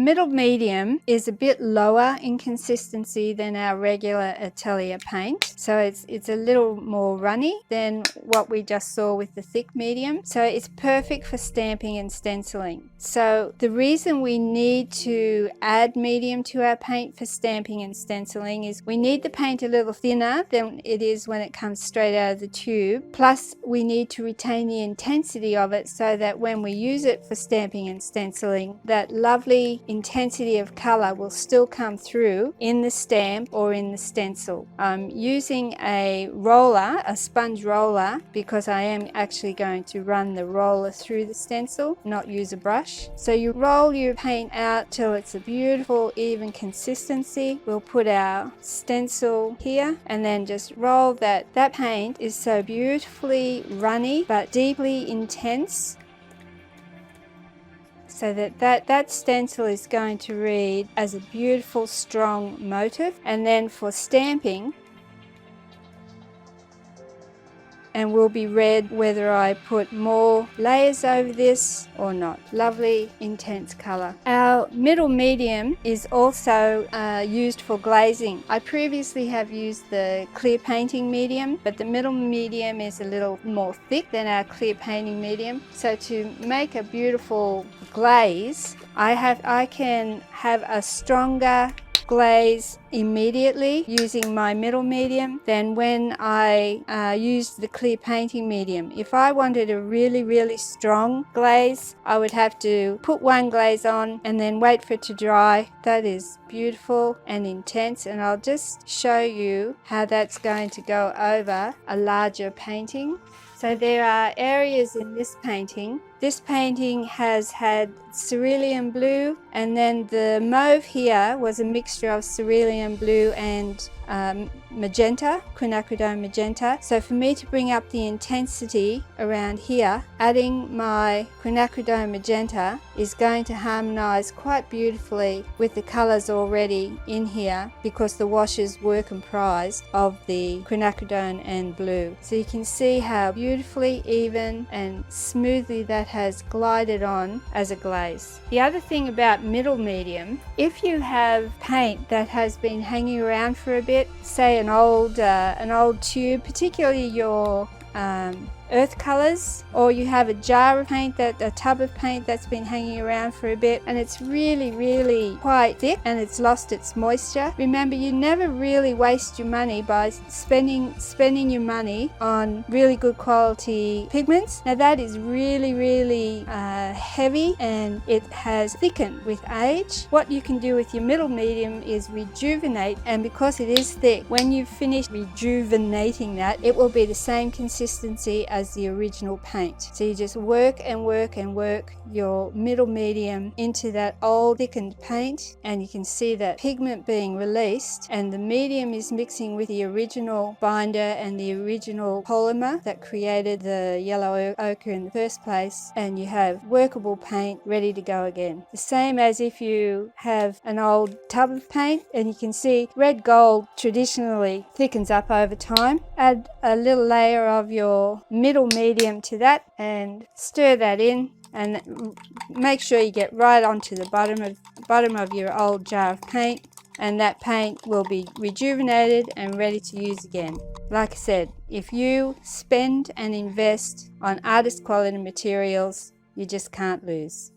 middle medium is a bit lower in consistency than our regular Atelier paint. So it's a little more runny than what we just saw with the thick medium. So it's perfect for stamping and stenciling. So the reason we need to add medium to our paint for stamping and stenciling is we need the paint a little thinner than it is when it comes straight out of the tube. Plus we need to retain the intensity of it so that when we use it for stamping and stenciling, that lovely intensity of color will still come through in the stamp or in the stencil. I'm using a roller, a sponge roller, because I am actually going to run the roller through the stencil, not use a brush. So you roll your paint out till it's a beautiful even consistency. We'll put our stencil here and then just roll that. That paint is so beautifully runny but deeply intense, so that stencil is going to read as a beautiful strong motif. And then for stamping, and will be read whether I put more layers over this or not. Lovely intense color. Our middle medium is also used for glazing. I previously have used the clear painting medium, but the middle medium is a little more thick than our clear painting medium. So to make a beautiful glaze, I can have a stronger glaze immediately using my middle medium than when I used the clear painting medium. If I wanted a really strong glaze, I would have to put one glaze on and then wait for it to dry. That is beautiful and intense, and I'll just show you how that's going to go over a larger painting. So there are areas in this painting. This painting has had cerulean blue, and then the mauve here was a mixture of cerulean blue and magenta, quinacridone magenta. So for me to bring up the intensity around here, adding my quinacridone magenta is going to harmonize quite beautifully with the colors already in here, because the washes were comprised of the quinacridone and blue. So you can see how beautifully even and smoothly that has glided on as a glaze. The other thing about middle medium, if you have paint that has been hanging around for a bit, say an old tube, particularly your earth colors, or you have a jar of paint, a tub of paint that's been hanging around for a bit and it's really quite thick and it's lost its moisture. Remember, you never really waste your money by spending your money on really good quality pigments. Now that is really heavy and it has thickened with age. What you can do with your middle medium is rejuvenate, and because it is thick, when you finish rejuvenating that, it will be the same consistency as the original paint. So you just work and work and work your middle medium into that old thickened paint, and you can see that pigment being released, and the medium is mixing with the original binder and the original polymer that created the yellow ochre in the first place, and you have workable paint ready to go again. The same as if you have an old tub of paint, and you can see red gold traditionally thickens up over time. Add a little layer of your middle medium to that and stir that in, and make sure you get right onto the bottom of your old jar of paint, and that paint will be rejuvenated and ready to use again. Like I said, if you spend and invest on artist quality materials, you just can't lose.